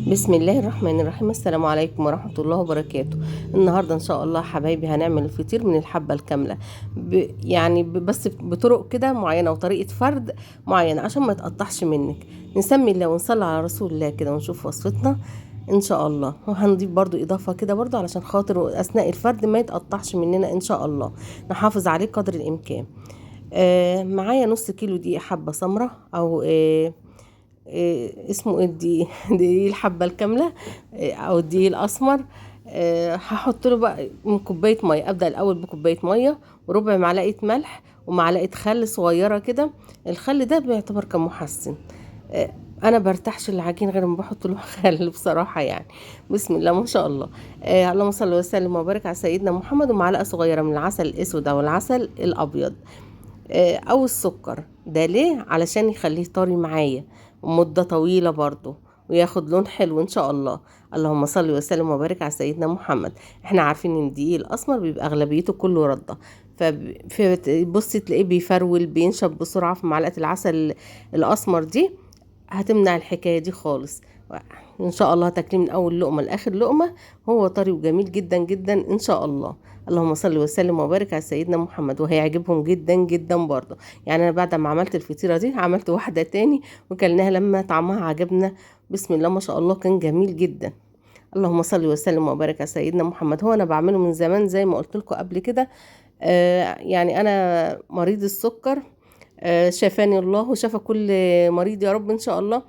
بسم الله الرحمن الرحيم. السلام عليكم ورحمة الله وبركاته. النهاردة ان شاء الله حبايبي هنعمل الفطير من الحبة الكاملة بس بطرق كده معينة وطريقة فرد معينة عشان ما يتقطعش منك. نسمي الله ونصلي على رسول الله كده ونشوف وصفتنا ان شاء الله. وهنضيف برضو اضافة كده برضو علشان خاطر اثناء الفرد ما يتقطعش مننا ان شاء الله، نحافظ عليه قدر الامكان. معايا نص كيلو دقيق حبة سمرة او اسمه ايه الدقيق دي الحبة الكاملة، او الدقيق الاسمر. هحط له بقى من كوباية مية. ابدأ الاول بكوباية مية وربع معلقة ملح ومعلقة خل صغيرة كده. الخل ده بيعتبر كمحسن. آه، انا برتاحش العجين غير ما بحط له خل بصراحة يعني. بسم الله ما شاء الله. اللهم صل وسلم وبارك على سيدنا محمد. ومعلقة صغيرة من العسل الاسود او العسل الابيض او السكر. ده ليه؟ علشان يخليه طري معايا مدة طويلة برضو وياخد لون حلو ان شاء الله. اللهم صل وسلم وبارك على سيدنا محمد. احنا عارفين ان الدقيق الاسمر بيبقى اغلبيته كله رده، فبصي تلاقيه بيفرول بينشف بسرعة. في معلقة العسل الاسمر دي هتمنع الحكاية دي خالص. ان شاء الله هتاكليه من اول لقمة لاخر لقمة، هو طري وجميل جدا جدا ان شاء الله. اللهم صل وسلم وبارك على سيدنا محمد. وهيعجبهم جدا جدا برضه. يعني انا بعد ما عملت الفطيرة دي عملت واحدة تاني وكلناها لما طعمها عجبنا. بسم الله ما شاء الله كان جميل جدا. اللهم صل وسلم وبارك على سيدنا محمد. هو انا بعمله من زمان زي ما قلت لكم قبل كده. يعني انا مريض السكر. شفاني الله وشفى كل مريض يا رب ان شاء الله.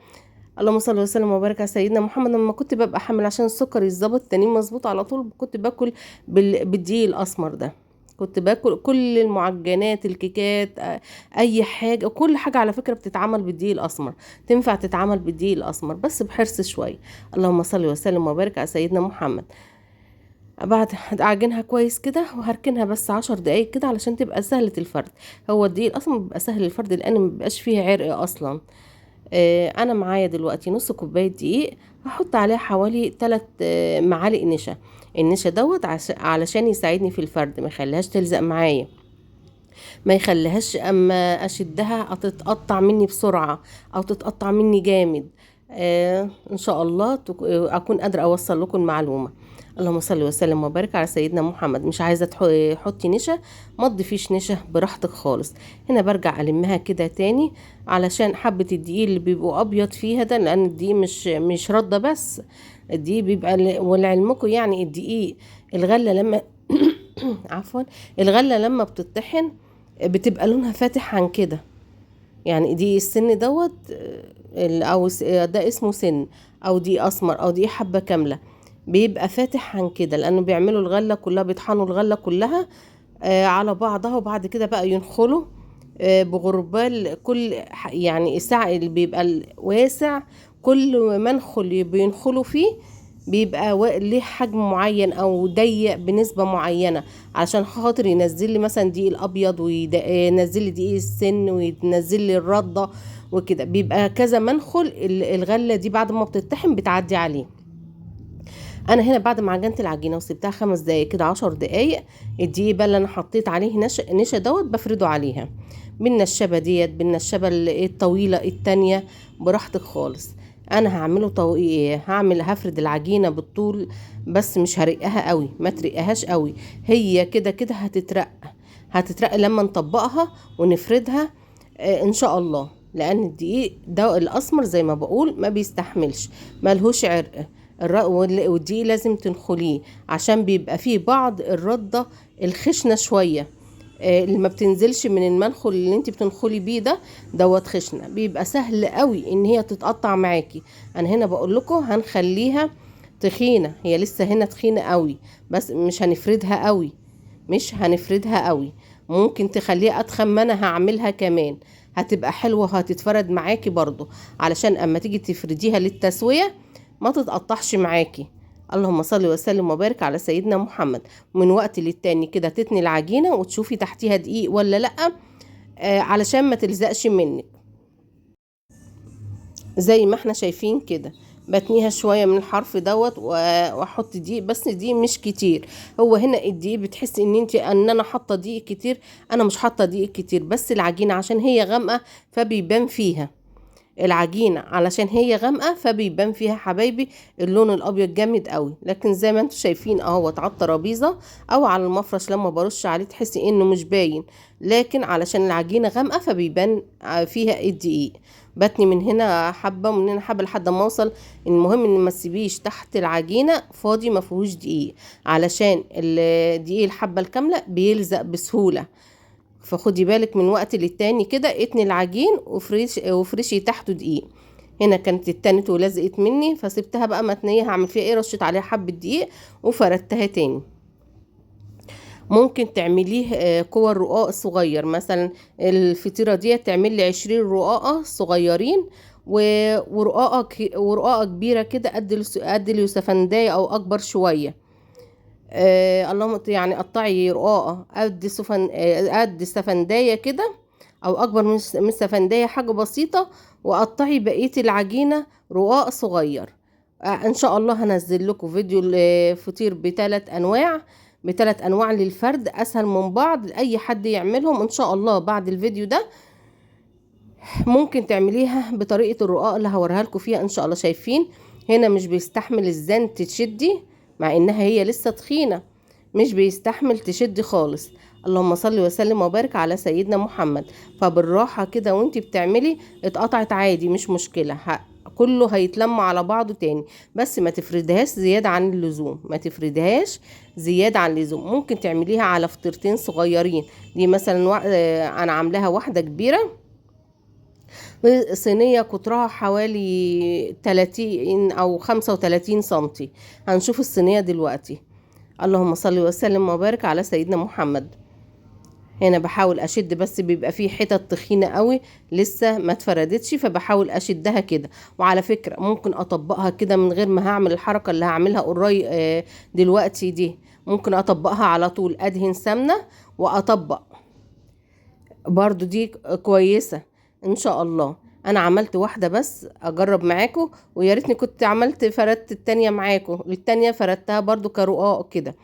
اللهم صل وسلم وبارك على سيدنا محمد. لما كنت ببقى حامل عشان السكر يتظبط تاني مظبوط على طول كنت باكل بالدقيق الاسمر ده. كنت باكل كل المعجنات الكيكات، اي حاجه كل حاجه على فكره بتتعمل بالدقيق الاسمر. تنفع تتعمل بالدقيق الاسمر بس بحرص شويه. اللهم صل وسلم وبارك على سيدنا محمد. بعد اعجنها كويس كده وهركنها بس 10 دقايق كده علشان تبقى سهله الفرد. هو الدقيق الاسمر بيبقى سهل الفرد لان مبيبقاش فيه عرق اصلا. انا معايا دلوقتي نص كوبايه دقيق. هحط عليها حوالي 3 معالق نشا. النشا دوت علشان يساعدني في الفرد، ما يخليهاش تلزق معايا، ما يخليهاش اما اشدها تتقطع مني بسرعه او تتقطع مني جامد. ان شاء الله اكون قادره اوصل لكم المعلومه. اللهم صل وسلم وبارك على سيدنا محمد. مش عايزه تحطي نشا، ما تضيفيش نشا براحتك خالص. هنا برجع المها كده تاني علشان حبه الدقيق اللي بيبقوا ابيض فيها ده، لان الدقيق مش رده بس. الدقيق بيبقى ولعلمكم يعني الدقيق الغله لما عفوا، الغله لما بتطحن بتبقى لونها فاتح عن كده. يعني دي السن دوت ده اسمه سن، او دي اسمر، او دي حبة كاملة. بيبقى فاتح عن كده لانه بيعملوا الغلة كلها، بيطحنوا الغلة كلها على بعضها وبعد كده بقى ينخلوا بغربال. يعني الساعة اللي بيبقى واسع كل منخل بينخلوا فيه بيبقى ليه حجم معين او ضيق بنسبة معينة، عشان خاطر ينزل لي مثلا دقيق الابيض وينزل لي دقيق السن وينزل لي الردة وكده. بيبقى كذا منخل الغلة دي بعد ما بتتحم بتعدي عليه. انا هنا بعد ما عجنت العجينه وسبتها 5 دقايق كده 10 دقايق، الدقيق بقى اللي انا حطيت عليه نشا دوت بفرده عليها بالنشابه ديت، بالنشابه الطويله التانية براحتك خالص. انا هعمله هفرد العجينه بالطول بس مش هرقها قوي، ما ترقهاش قوي. هي كده كده هتترق لما نطبقها ونفردها ان شاء الله. لان الدقيق ده الاسمر زي ما بقول ما بيستحملش، ملهوش عرق. والدقيق لازم تنخليه عشان بيبقى فيه بعض الردة الخشنة شوية، اللي ما بتنزلش من المنخل اللي انت بتنخلي بيه ده دوت خشنة، بيبقى سهل قوي ان هي تتقطع معاكي. انا هنا بقول لكم هنخليها تخينة، هي لسه هنا تخينة قوي بس مش هنفردها قوي. ممكن تخليها اتخن ما انا هعملها كمان، هتبقى حلوة وهتتفرد معاكي برضو علشان اما تيجي تفرديها للتسوية ما تتقطعش معاكي. اللهم صل وسلم وبارك على سيدنا محمد. من وقت للتاني كده تتني العجينة وتشوفي تحتيها دقيق ولا لأ، علشان ما تلزقش منك. زي ما احنا شايفين كده بتنيها شوية من الحرف دوت واحط دقيق بس دقيق مش كتير. هو هنا الدقيق بتحسي ان انا حاطة دقيق كتير، انا مش حاطة دقيق كتير بس العجينة عشان هي غامقة فبيبان فيها. العجينة علشان هي غامقة فبيبان فيها حبايبي اللون الابيض جامد قوي، لكن زي ما انتم شايفين اهوت على الترابيزة او على المفرش لما برش عليه تحسي انه مش باين، لكن علشان العجينة غامقة فبيبان فيها الدقيق. بتني من هنا حبة ومن هنا حبة لحد ما اوصل. المهم ان ما تسيبيش تحت العجينة فاضي ما فيهوش دقيق، علشان الدقيق الحبة الكاملة بيلزق بسهولة. فخدي بالك من وقت للتاني كده اتني العجين وفرشي تحته دقيق. هنا كانت اتنت ولزقت مني فسبتها بقى متنيه، هعمل فيها ايه؟ رشيت عليها حبه دقيق وفردتها تاني. ممكن تعمليه كور رقاق صغير، مثلا الفطيره دي تعمل لي 20 رقاقه صغيرين، ورقاقه كبيره كده قد اليوسفندية او اكبر شويه. اللهم يعني قطعي رقاقه قد السفندية كده او اكبر من السفندية، حاجه بسيطه، وقطعي بقيه العجينه رقاق صغير. ان شاء الله هنزل لكم فيديو الفطير بثلاث انواع للفرد، اسهل من بعض لاي حد يعملهم ان شاء الله. بعد الفيديو ده ممكن تعمليها بطريقه الرقاق اللي هوريها لكم فيها ان شاء الله. شايفين هنا مش بيستحمل الزن تشدي، مع انها هي لسه تخينه، مش بيستحمل تشدي خالص. اللهم صل وسلم وبارك على سيدنا محمد. فبالراحه كده وانتي بتعملي، اتقطعت عادي مش مشكله، كله هيتلم على بعضه تاني، بس ما تفردهاش زياده عن اللزوم، ما تفردهاش زياده عن اللزوم. ممكن تعمليها على فطيرتين صغيرين. دي مثلا انا عاملاها واحده كبيره، صينية قطرها حوالي 30 أو 35 سنتي. هنشوف الصينية دلوقتي. اللهم صل وسلم وبارك على سيدنا محمد. هنا بحاول أشد، بس بيبقى فيه حتت تخينة قوي لسه ما اتفردتش، فبحاول أشدها كده. وعلى فكرة ممكن أطبقها كده من غير ما هعمل الحركة اللي هعملها قريب دلوقتي دي. ممكن أطبقها على طول، أدهن سمنة وأطبق برضو، دي كويسة ان شاء الله. انا عملت واحدة بس اجرب معاكم، ويا ريتني كنت فردت التانية معاكم. التانية فردتها برضو كرقاق كده،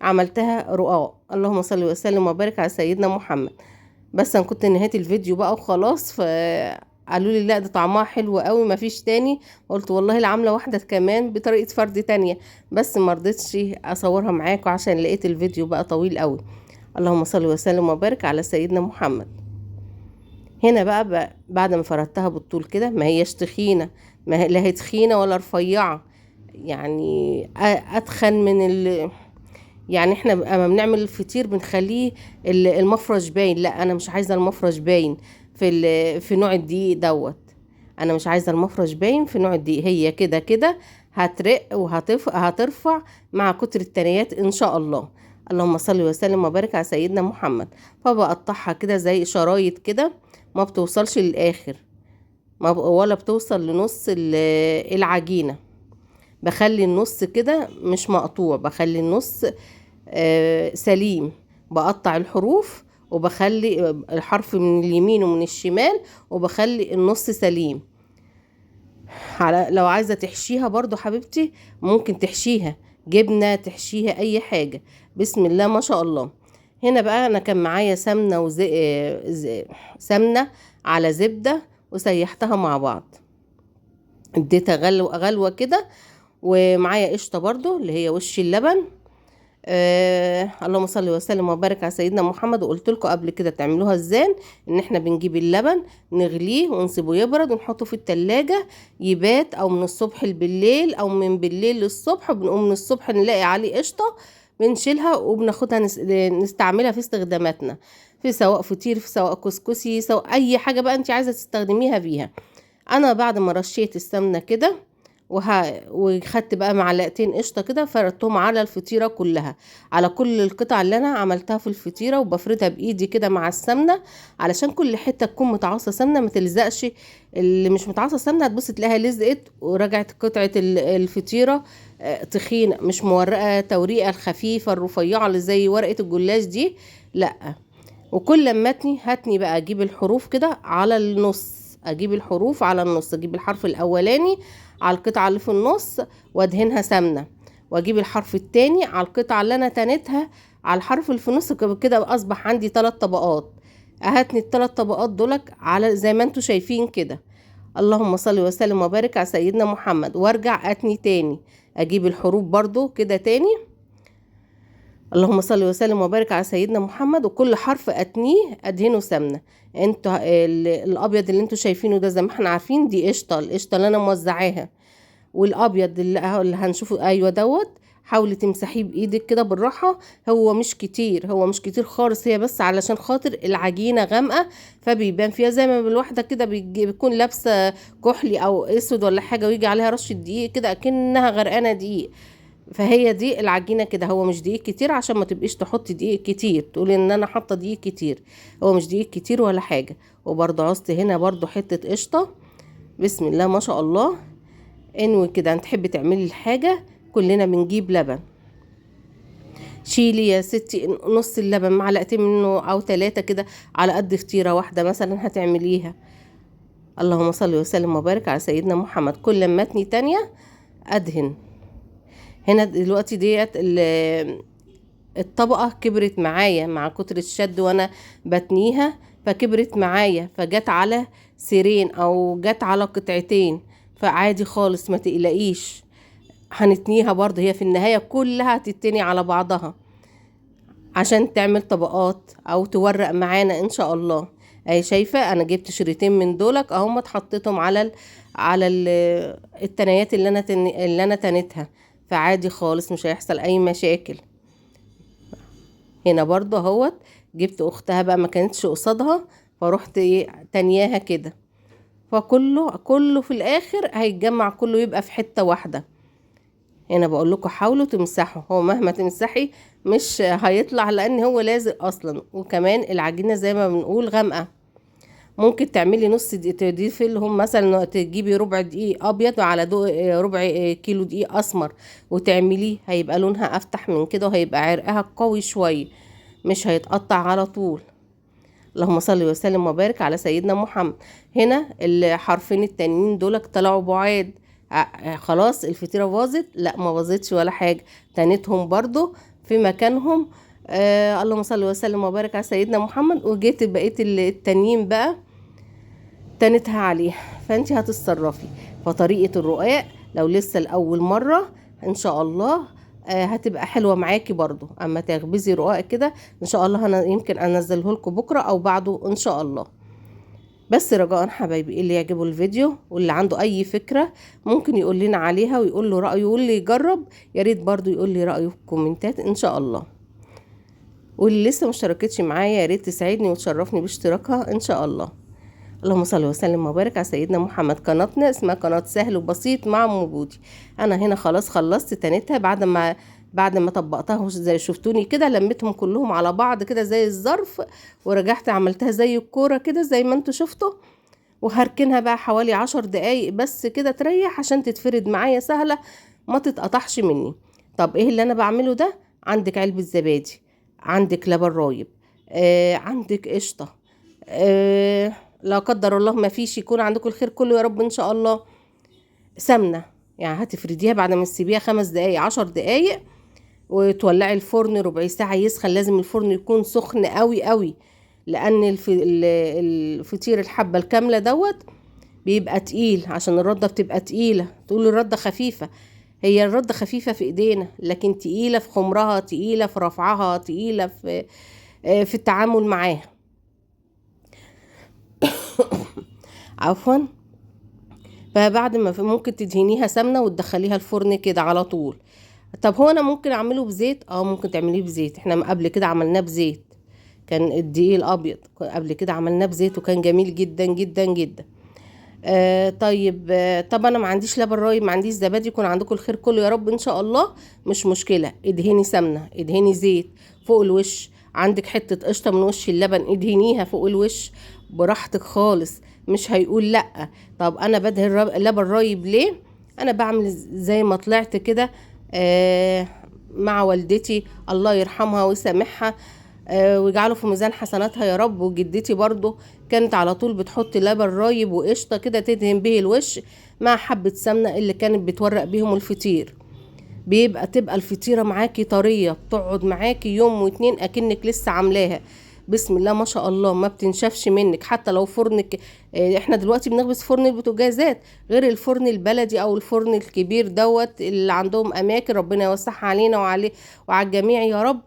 عملتها رقاق. اللهم صل وسلم وبارك على سيدنا محمد. بس انا كنت نهاية الفيديو بقى وخلاص، فقالوا لي لا ده طعمها حلو قوي مفيش تاني. قلت والله لا، عامله واحده كمان بطريقه فرد تانية، بس مرضتش اصورها معاكم عشان لقيت الفيديو بقى طويل قوي. اللهم صل وسلم وبارك على سيدنا محمد. هنا بقى بعد ما فردتها بالطول كده، ما هيش تخينه، ما هي لا هي تخينه ولا رفيعه، يعني اتخن من يعني احنا اما بنعمل الفطير بنخليه المفرش باين. لا انا مش عايزه المفرش باين في نوع الدقيق دوت. انا مش عايزه المفرش باين في نوع الدقيق. هي كده كده هترق وهترفع مع كتر التنيات ان شاء الله. اللهم صل وسلم وبارك على سيدنا محمد. فبقطعها كده زي شرايط كده، ما بتوصلش للاخر، ولا بتوصل لنص العجينه. بخلي النص كده مش مقطوع، بخلي النص سليم. بقطع الحروف وبخلي الحرف من اليمين ومن الشمال، وبخلي النص سليم. لو عايزة تحشيها برضو حبيبتي ممكن تحشيها جبنة، تحشيها اي حاجة. بسم الله ما شاء الله. هنا بقى انا كان معايا سمنة سمنة على زبدة وسيحتها مع بعض، اديتها غلوة كده. ومعايا قشطة برضو اللي هي وش اللبن. اللهم صل وسلم وبارك على سيدنا محمد. وقلت لكم قبل كده تعملوها ازاي، ان احنا بنجيب اللبن نغليه ونسيبه يبرد ونحطه في التلاجة يبات، او من الصبح بالليل، او من بالليل للصبح. بنقوم من الصبح نلاقي عليه قشطة، بنشيلها وبناخدها نستعملها في استخداماتنا، في سواء فطير، في سواء كسكسي، سواء اي حاجة بقى انت عايزة تستخدميها فيها. انا بعد ما رشيت السمنة كده وخدت بقى معلقتين قشطه كده، فردتهم على الفطيره كلها، على كل القطع اللي انا عملتها في الفطيره، وبفردها بايدي كده مع السمنه علشان كل حته تكون متعصه سمنه، ما تلزقش. اللي مش متعصه سمنه هتبص تلاقيها لزقت ورجعت قطعه الفطيره تخينه، مش مورقه توريقه الخفيفه الرفيعه اللي زي ورقه الجلاش دي، لا. وكل لما هاتني بقى اجيب الحروف كده على النص، اجيب الحروف على النص، اجيب الحرف الاولاني على القطعة اللي في النص وادهنها سمنة، واجيب الحرف التاني على القطعة اللي انا تنتها على الحرف اللي في النص، كده اصبح عندي 3 طبقات. هاتني ال3 طبقات دولك على زي ما انتوا شايفين كده. اللهم صل وسلم وبارك على سيدنا محمد، وارجع اتني تاني، اجيب الحروف برضو كده تاني، اللهم صل وسلم وبارك على سيدنا محمد، وكل حرف اتنيه ادهنه سمنه. انتوا الابيض اللي انتوا شايفينه ده زي ما احنا عارفين دي قشطه، القشطه اللي انا موزعاها، والابيض اللي هنشوفه ايوه دوت، حاولي تمسحيه بايدك كده بالراحه. هو مش كتير، هو مش كتير خالص، هي بس علشان خاطر العجينه غامقه فبيبان فيها زي ما الواحده كده بتكون لابسه كحلي او اسود ولا حاجه، ويجي عليها رشه دقيق كده اكنها غرقانه دقيق. فهي دي العجينه كده، هو مش دقيق كتير عشان ما تبقيش تحطي دقيق كتير تقولي ان انا حاطه دقيق كتير، هو مش دقيق كتير ولا حاجه. وبرضه عوزت هنا برضه حته قشطه، بسم الله ما شاء الله. انوي كده انت تحبي تعملي الحاجه، كلنا بنجيب لبن، شيلي يا ستي نص اللبن، معلقتين منه او 3 كده على قد فطيره واحده مثلا هتعمليها. اللهم صل وسلم وبارك على سيدنا محمد. كل ما اتني تانية ادهن. هنا دلوقتي ديت الطبقة كبرت معايا مع كتر الشد وانا بتنيها، فكبرت معايا فجت على سيرين او جت على قطعتين، فعادي خالص ما تقلقيش، هنتنيها برضه، هي في النهاية كلها هتتني على بعضها عشان تعمل طبقات او تورق معانا ان شاء الله. اهي شايفة انا جبت شريطين من دولك اهم، اتحطيتهم على التنايات اللي انا تنتها، فعادي خالص مش هيحصل اي مشاكل. هنا برضه اهوت جبت اختها بقى ما كانتش قصادها، فروحت تانياها كده، فكله في الاخر هيتجمع كله يبقى في حتة واحدة. هنا بقول لكم حاولوا تمسحوا، هو مهما تمسحي مش هيطلع لان هو لازق اصلا، وكمان العجينة زي ما بنقول غامقة. ممكن تعملي نص دقيقة تضيفي لهم مثلا، تجيبي ربع دقيق ابيض على ربع كيلو دقيق اسمر وتعمليه، هيبقى لونها افتح من كده وهيبقى عرقها قوي شوية، مش هيتقطع على طول. اللهم صل وسلم وبارك على سيدنا محمد. هنا الحرفين التانيين دولك طلعوا بعاد، خلاص الفطيرة باظت؟ لا ما باظتش ولا حاجة، تانيتهم برضو في مكانهم. اللهم صل وسلم وبارك على سيدنا محمد. وجيت بقية التانيين بقى تانتها عليها، فانت هتتصرفي. فطريقة الرقاق لو لسه لأول مرة ان شاء الله هتبقى حلوة معاكي برضو، اما تخبزي رقاق كده ان شاء الله انا يمكن انزله لكم بكرة او بعده ان شاء الله. بس رجاء حبايبي اللي يعجبه الفيديو واللي عنده اي فكرة ممكن يقول لنا عليها ويقول له رأيه، واللي يجرب يا ريت برضو يقول لي رأيه في الكومنتات ان شاء الله. واللي لسه مشتركتش معايا يا ريت تساعدني وتشرفني باشتراكها ان شاء الله. اللهم صل وسلم وبارك على سيدنا محمد. قناتنا اسمها قناة سهل وبسيط مع ام بودي. انا هنا خلاص خلصت تنتها بعد ما طبقتها زي شفتوني كده، لميتهم كلهم على بعض كده زي الظرف، ورجعت عملتها زي الكورة كده زي ما انتوا شفتوا، وهركنها بقى حوالي 10 دقايق بس كده تريح عشان تتفرد معايا سهلة ما تتقطعش مني. طب ايه اللي انا بعمله ده؟ عندك علبة زبادي، عندك لبن رايب، عندك قشطة، لا قدر الله ما فيش، يكون عندكم الخير كله يا رب ان شاء الله. سمنة يعني هتفرديها بعد ما تسيبيها 5 دقايق 10 دقايق، وتولعي الفرن ربع ساعة يسخن، لازم الفرن يكون سخن قوي قوي، لان الفطير الحبة الكاملة دوت بيبقى تقيل، عشان الردة بتبقى تقيلة. تقولوا الردة خفيفة، هي الردة خفيفة في ايدينا لكن تقيلة في خمرها، تقيلة في رفعها، تقيلة في التعامل معاها. عفوا. فبعد ما ممكن تدهنيها سمنة وتدخليها الفرن كده على طول. طب هو انا ممكن اعمله بزيت؟ ممكن تعمليه بزيت، احنا قبل كده عملناه بزيت، كان الدقيق الابيض قبل كده عملناه بزيت وكان جميل جدا جدا جدا. طيب طب انا ما عنديش لبن رايب، ما عنديش زبادي، يكون عندكم الخير كله يا رب ان شاء الله. مش مشكلة، ادهني سمنة، ادهني زيت فوق الوش، عندك حتة قشطة من وش اللبن ادهنيها فوق الوش براحتك خالص، مش هيقول لا. طب انا بدهن لبن رايب ليه؟ انا بعمل زي ما طلعت كده مع والدتي الله يرحمها ويسامحها ويجعله في ميزان حسناتها يا رب. وجدتي برضو كانت على طول بتحط لبن رايب وقشطة كده تدهن به الوش مع حبة سمنة اللي كانت بتورق بيهم الفطير، تبقى الفطيرة معاكي طرية، بتقعد معاكي يوم واتنين اكنك لسه عاملاها. بسم الله ما شاء الله ما بتنشفش منك. حتى لو فرنك، احنا دلوقتي بنخبز فرن البوتاجازات غير الفرن البلدي او الفرن الكبير دوت اللي عندهم اماكن، ربنا يوسعها علينا وعلى الجميع يا رب.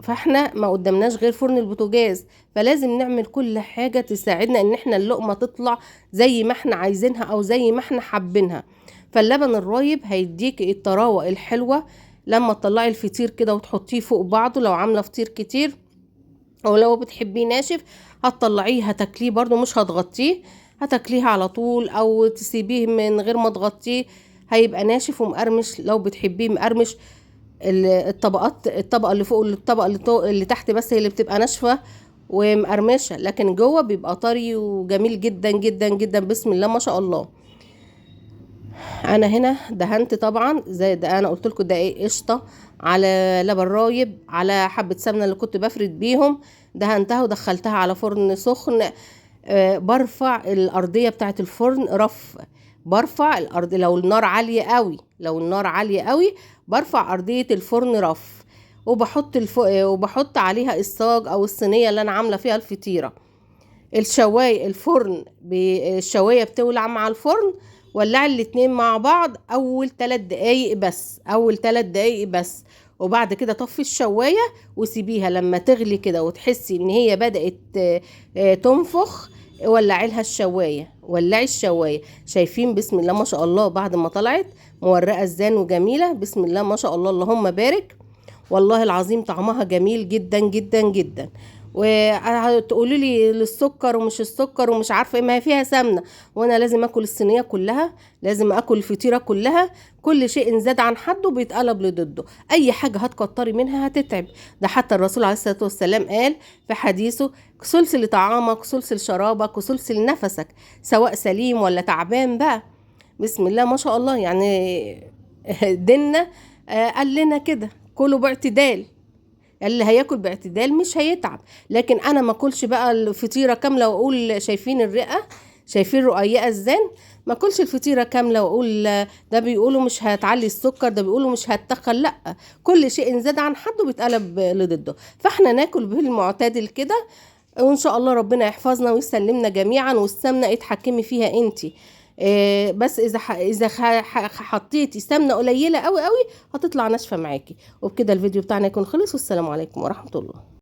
فاحنا ما قدامناش غير فرن البوتاجاز، فلازم نعمل كل حاجة تساعدنا ان احنا اللقمة تطلع زي ما احنا عايزينها او زي ما احنا حابينها. فاللبن الرايب هيديك الطراوة الحلوة لما تطلعي الفطير كده وتحطيه فوق بعضه. لو عاملة فطير كتير او لو بتحبيه ناشف هتطلعيه هتاكليه برضو، مش هتغطيه، هتاكليه على طول او تسيبيه من غير ما تغطيه، هيبقى ناشف ومقرمش. لو بتحبيه مقرمش، الطبقه اللي فوق والطبقه اللي تحت بس هي اللي بتبقى ناشفه ومقرمشه، لكن جوه بيبقى طري وجميل جدا جدا جدا. بسم الله ما شاء الله. انا هنا دهنت طبعا زي ده، انا قلت لكم دقيق قشطه على لبن رايب على حبه سمنه اللي كنت بفرد بيهم، دهنتها ودخلتها على فرن سخن. برفع الارضيه بتاعه الفرن رف، برفع الارض لو النار عاليه قوي، لو النار عاليه قوي برفع ارضيه الفرن رف، وبحط عليها الصاج او الصينيه اللي انا عامله فيها الفطيره. الشوايه الفرن الشوايه بتولع مع الفرن، ولعي الاتنين مع بعض اول 3 دقايق بس، اول 3 دقايق بس، وبعد كده طفي الشوايه وسيبيها لما تغلي كده وتحسي ان هي بدأت تنفخ. ولعي لها الشوايه، ولعي الشوايه. شايفين بسم الله ما شاء الله بعد ما طلعت مورقه ازان وجميله؟ بسم الله ما شاء الله اللهم بارك. والله العظيم طعمها جميل جدا جدا جدا. وهتقولي لي للسكر ومش السكر ومش عارفه ايه، ما هي فيها سمنه، وانا لازم اكل الصينيه كلها، لازم اكل الفطيره كلها. كل شيء زاد عن حده بيتقلب لضده، اي حاجه هتكتري منها هتتعب. ده حتى الرسول عليه الصلاه والسلام قال في حديثه: سلسل طعامك سلسل شرابك وسلسل نفسك، سواء سليم ولا تعبان بقى. بسم الله ما شاء الله. يعني ديننا قال لنا كده كلوا باعتدال، اللي هياكل باعتدال مش هيتعب. لكن انا ما اكلش بقى الفطيره كامله واقول شايفين الرئه، شايفين رقيقه ازاي، ما اكلش الفطيره كامله واقول ده بيقولوا مش هتعلي السكر، ده بيقولوا مش هتتخن. لا، كل شيء زاد عن حده بيتقلب لضده، فاحنا ناكل بالمعتدل كده، وان شاء الله ربنا يحفظنا ويسلمنا جميعا. والسمنه اتحكمي فيها انتي، بس اذا حطيتي سمنه قليله قوي قوي هتطلع ناشفه معاكي. وبكده الفيديو بتاعنا يكون خلص، والسلام عليكم ورحمه الله.